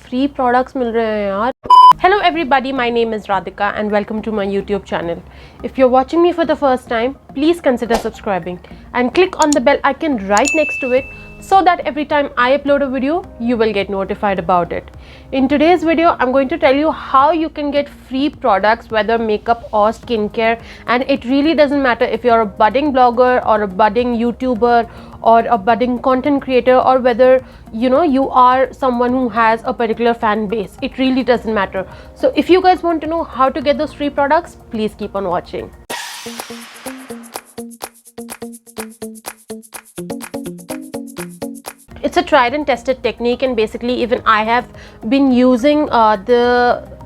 Free products मिल रहे हैं यार. Hello everybody, my name is Radhika and welcome to my YouTube channel. If you're watching me for the first time, please consider subscribing and click on the bell icon right next to it so that every time I upload a video, you will get notified about it. In today's video, I'm going to tell you how you can get free products, whether makeup or skincare, and it really doesn't matter if you're a budding blogger or a budding YouTuber or a budding content creator, or whether you are someone who has a particular fan base. It really doesn't matter. So if you guys want to know how to get those free products, please keep on watching. It's a tried and tested technique, and basically even I have been using the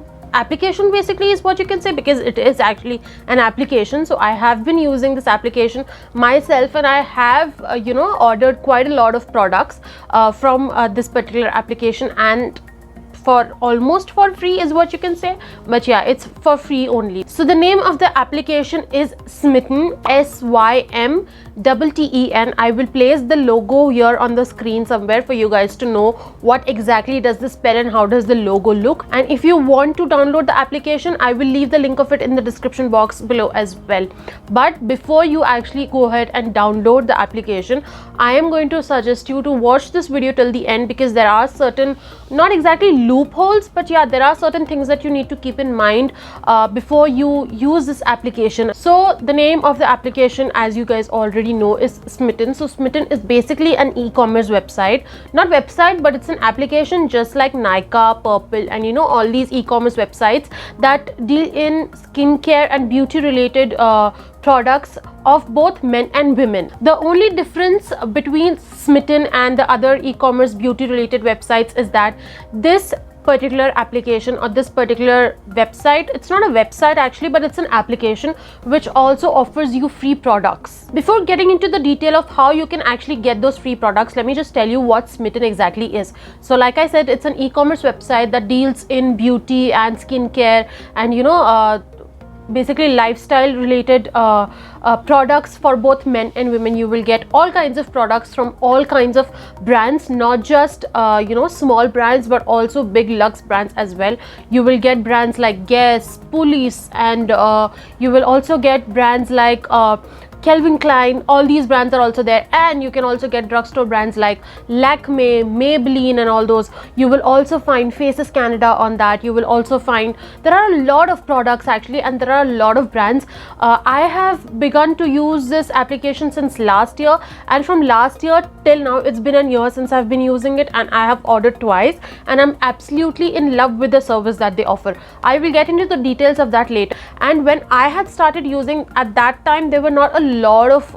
application, basically is what you can say, because it is actually an application. So I have been using this application myself, and I have ordered quite a lot of products from this particular application, and for almost for free is what you can say, but yeah, it's for free only. So the name of the application is Smitten, SYMTTEN. I will place the logo here on the screen somewhere for you guys to know what exactly does this spell and how does the logo look. And if you want to download the application, I will leave the link of it in the description box below as well. But before you actually go ahead and download the application, I am going to suggest you to watch this video till the end, because there are certain, not exactly loopholes, but yeah, there are certain things that you need to keep in mind before you use this application. So the name of the application, as you guys already know, is Smitten. So Smitten is basically an e-commerce website, not website, but it's an application just like Nykaa, Purple, and all these e-commerce websites that deal in skincare and beauty related products of both men and women. The only difference between Smitten and the other e-commerce beauty related websites is that this particular application or this particular website, it's not a website actually, but it's an application which also offers you free products. Before getting into the detail of how you can actually get those free products, let me just tell you what Smitten exactly is. So like I said, it's an e-commerce website that deals in beauty and skincare and basically lifestyle related products for both men and women. You will get all kinds of products from all kinds of brands, not just small brands, but also big luxe brands as well. You will get brands like Guess, Police, and you will also get brands like Calvin Klein. All these brands are also there, and you can also get drugstore brands like Lakme, Maybelline, and all those. You will also find Faces Canada on that. You will also find there are a lot of products actually, and there are a lot of brands. I have begun to use this application since last year, and from last year till now, it's been a year since I've been using it, and I have ordered twice, and I'm absolutely in love with the service that they offer. I will get into the details of that later. And when I had started using, at that time there were not a lot of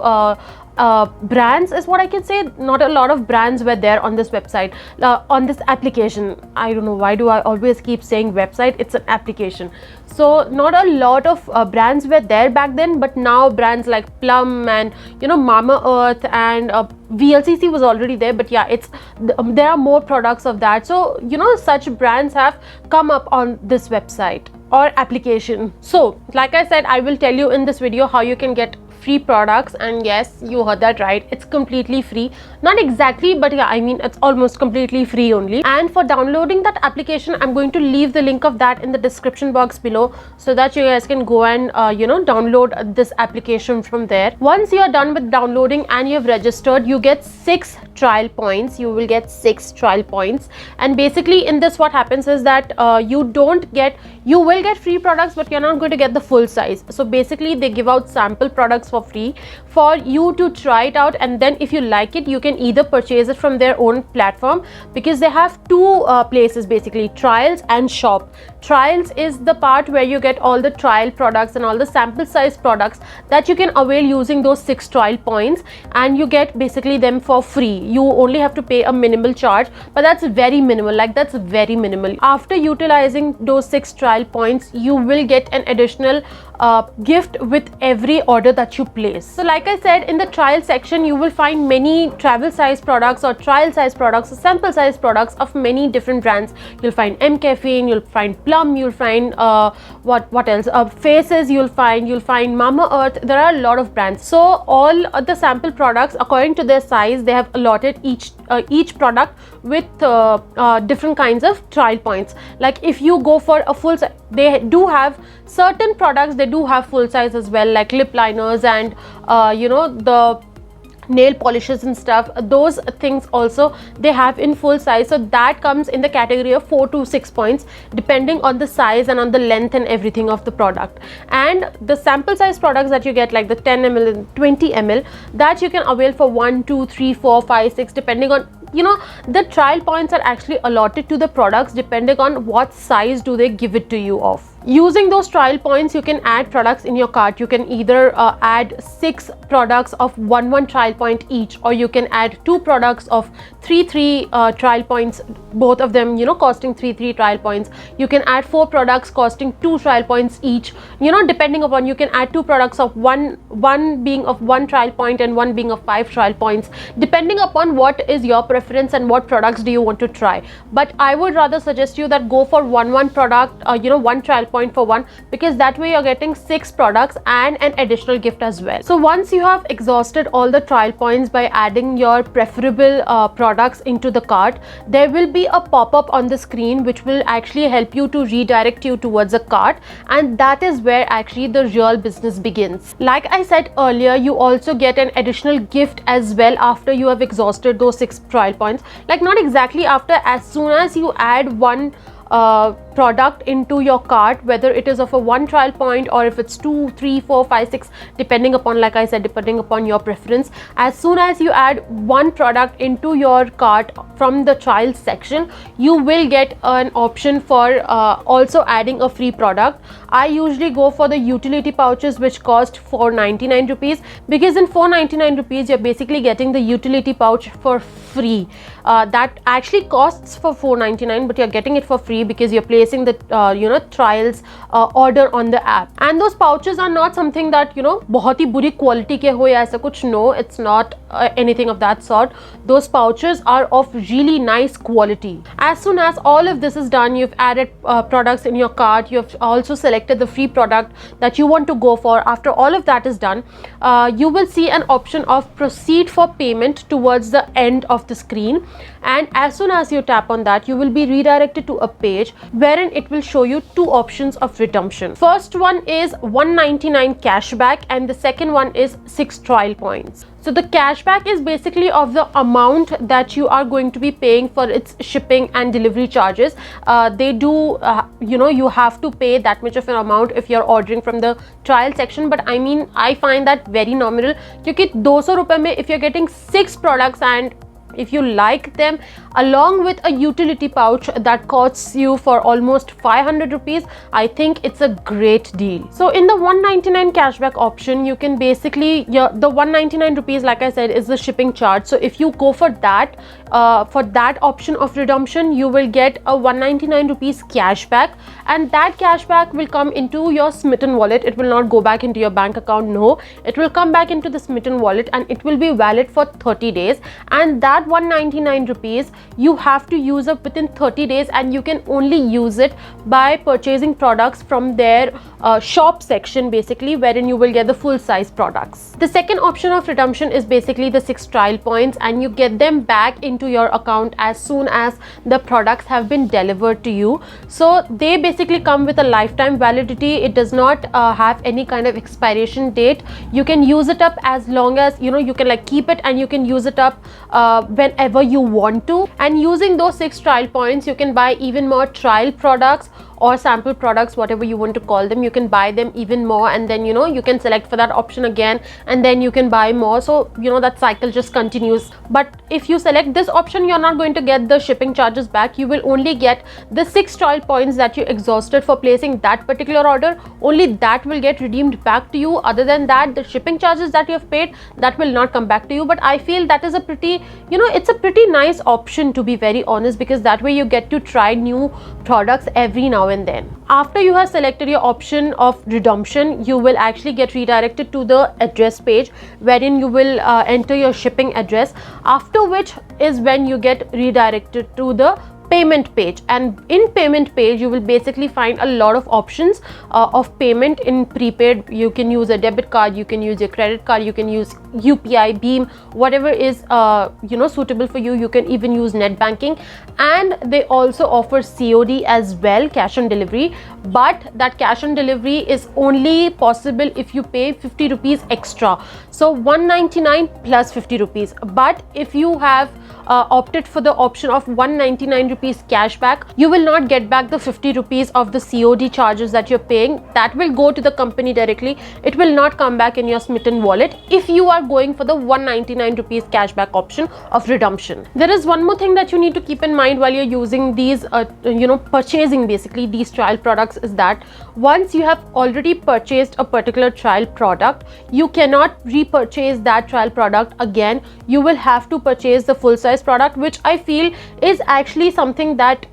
brands, is what I can say. Not a lot of brands were there on this website, on this application. I don't know why do I always keep saying website, it's an application. So not a lot of brands were there back then, but now brands like Plum and Mama Earth and VLCC was already there, but yeah, there are more products of that. So such brands have come up on this website or application. So like I said, I will tell you in this video how you can get free products, and yes, you heard that right, it's completely free. Not exactly, but yeah, I mean it's almost completely free only. And for downloading that application, I'm going to leave the link of that in the description box below, so that you guys can go and download this application from there. Once you are done with downloading and you have registered, you get 6 trial points. You will get 6 trial points, and basically in this what happens is that you will get free products, but you're not going to get the full size. So basically they give out sample products for free for you to try it out, and then if you like it, you can either purchase it from their own platform, because they have two places basically, trials and shop. Trials is the part where you get all the trial products and all the sample size products that you can avail using those 6 trial points, and you get basically them for free. You only have to pay a minimal charge, but that's very minimal, like that's very minimal. After utilizing those 6 trial points, you will get an additional gift with every order that you place. So like I said, in the trial section you will find many travel size products or trial size products or sample size products of many different brands. You'll find M Caffeine, you'll find Plum, you'll find what else, Faces, you'll find Mama Earth. There are a lot of brands. So all of the sample products, according to their size, they have allotted each product with different kinds of trial points. Like if you go for a full size, they do have certain products, they do have full size as well, like lip liners and the nail polishes and stuff. Those things also they have in full size, so that comes in the category of 4 to 6 points depending on the size and on the length and everything of the product. And the sample size products that you get, like the 10 ml and 20 ml, that you can avail for 1, 2, 3, 4, 5, 6 depending on, the trial points are actually allotted to the products depending on what size do they give it to you of. Using those trial points, you can add products in your cart. You can either add 6 products of 1 trial point each, or you can add 2 products of 3 trial points, both of them costing 3 trial points. You can add 4 products costing 2 trial points each, depending upon, you can add 2 products of one being of 1 trial point and 1 being of 5 trial points, depending upon what is your preference and what products do you want to try. But I would rather suggest you that go for one product, 1 trial point for 1, because that way you're getting 6 products and an additional gift as well. So once you have exhausted all the trial points by adding your preferable products into the cart, there will be a pop-up on the screen which will actually help you to redirect you towards a cart, and that is where actually the real business begins. Like I said earlier, you also get an additional gift as well after you have exhausted those 6 trial points. Like not exactly after, as soon as you add one product into your cart, whether it is of a 1 trial point or if it's 2, 3, 4, 5, 6, depending upon, like I said, depending upon your preference. As soon as you add 1 product into your cart from the trial section, you will get an option for also adding a free product. I usually go for the utility pouches, which cost 499 rupees, because in 499 rupees you're basically getting the utility pouch for free. That actually costs for 499, but you're getting it for free because you're placing the trials order on the app. And those pouches are not something that बहुत ही बुरी quality के हो या ऐसा कुछ. No, it's not anything of that sort. Those pouches are of really nice quality. As soon as all of this is done, you've added products in your cart, you've also selected the free product that you want to go for. After all of that is done, you will see an option of proceed for payment towards the end of the screen, and as soon as you tap on that, you will be redirected to a page wherein it will show you 2 options of redemption. First one is 199 cashback and the second one is 6 trial points. So the cashback is basically of the amount that you are going to be paying for its shipping and delivery charges. They do, you have to pay that much of an amount if you're ordering from the trial section. But I mean, I find that very nominal, because 200 rupees mein if you're getting 6 products and if you like them, along with a utility pouch that costs you for almost 500 rupees, I think it's a great deal. So in the 199 cashback option, you can basically, the 199 rupees, like I said, is the shipping charge. So if you go for that option of redemption, you will get a 199 rupees cashback, and that cashback will come into your Smitten wallet. It will not go back into your bank account. No, it will come back into the Smitten wallet, and it will be valid for 30 days. And that 199 rupees you have to use up within 30 days, and you can only use it by purchasing products from their shop section, basically, wherein you will get the full size products. The second option of redemption is basically the 6 trial points, and you get them back into your account as soon as the products have been delivered to you. So they basically come with a lifetime validity. It does not have any kind of expiration date. You can use it up as long as you can like keep it, and you can use it up whenever you want to. And using those 6 trial points, you can buy even more trial products or sample products, whatever you want to call them. You can buy them even more, and then you can select for that option again, and then you can buy more. So that cycle just continues. But if you select this option, you're not going to get the shipping charges back. You will only get the 6 trial points that you exhausted for placing that particular order. Only that will get redeemed back to you. Other than that, the shipping charges that you have paid, that will not come back to you. But I feel that is a pretty it's a pretty nice option, to be very honest, because that way you get to try new products every now now and then. After you have selected your option of redemption, you will actually get redirected to the address page wherein you will enter your shipping address, after which is when you get redirected to the payment page. And in payment page you will basically find a lot of options of payment in prepaid. You can use a debit card, you can use your credit card, you can use UPI, Beam, whatever is suitable for you. You can even use net banking, and they also offer COD as well, cash on delivery, but that cash on delivery is only possible if you pay 50 rupees extra, so 199 plus 50 rupees. But if you have opted for the option of 199 rupees cashback, you will not get back the 50 rupees of the COD charges that you're paying. That will go to the company directly. It will not come back in your Smitten wallet if you are going for the 199 rupees cashback option of redemption. There is one more thing that you need to keep in mind while you're using these purchasing basically these trial products, is that once you have already purchased a particular trial product, you cannot repurchase that trial product again. You will have to purchase the full size product, which I feel is actually something that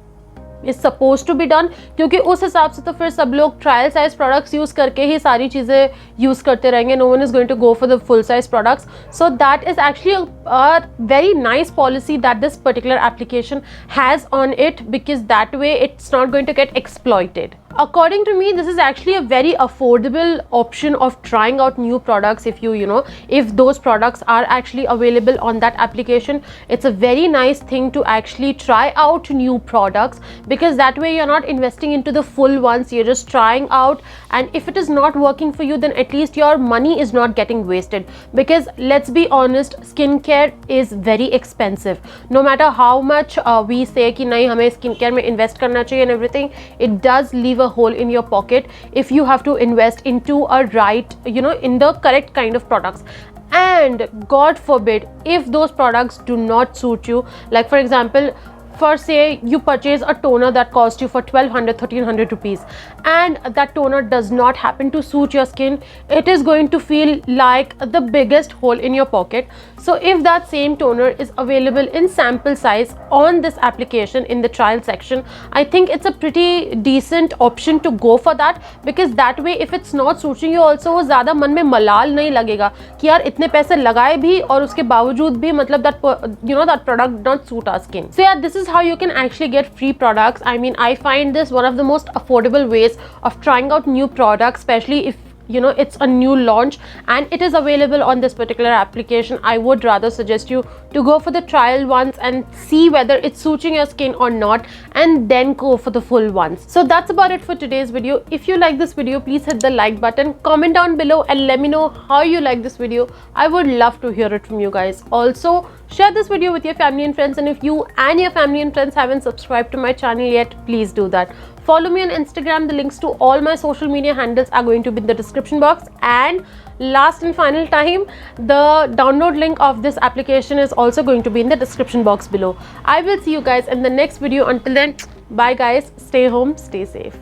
is supposed to be done, क्योंकि उस हिसाब से तो फिर सब लोग trial size products use करके ही सारी चीज़ें यूज करते रहेंगे. No one is going to go for the full size products. So that is actually a very nice policy that this particular application has on it, because that way it's not going to get exploited. According to me, this is actually a very affordable option of trying out new products. If if those products are actually available on that application, it's a very nice thing to actually try out new products, because that way you're not investing into the full ones, you're just trying out, and if it is not working for you, then at least your money is not getting wasted. Because let's be honest, skincare is very expensive. No matter how much we say कि नहीं हमें skincare में invest करना चाहिए and everything, it does leave a hole in your pocket if you have to invest into a right, in the correct kind of products. And God forbid if those products do not suit you, like for example, for say you purchase a toner that cost you for 1200-1300 rupees, and that toner does not happen to suit your skin, it is going to feel like the biggest hole in your pocket. So if that same toner is available in sample size on this application in the trial section, I think it's a pretty decent option to go for that, because that way if it's not suiting you also, वो ज़्यादा मन में मलाल नहीं लगेगा कि यार इतने पैसे लगाए भी और उसके बावजूद भी मतलब that that product did not suit our skin. So yeah, this is how you can actually get free products. I mean, I find this one of the most affordable ways of trying out new products, especially if it's a new launch and it is available on this particular application. I would rather suggest you to go for the trial ones and see whether it's suiting your skin or not, and then go for the full ones. So that's about it for today's video. If you like this video, please hit the like button, comment down below and let me know how you like this video. I would love to hear it from you guys. Also, share this video with your family and friends, and if you and your family and friends haven't subscribed to my channel yet, please do that. Follow me on Instagram. The links to all my social media handles are going to be in the description box. And last and final time, the download link of this application is also going to be in the description box below. I will see you guys in the next video. Until then, bye guys. Stay home, stay safe.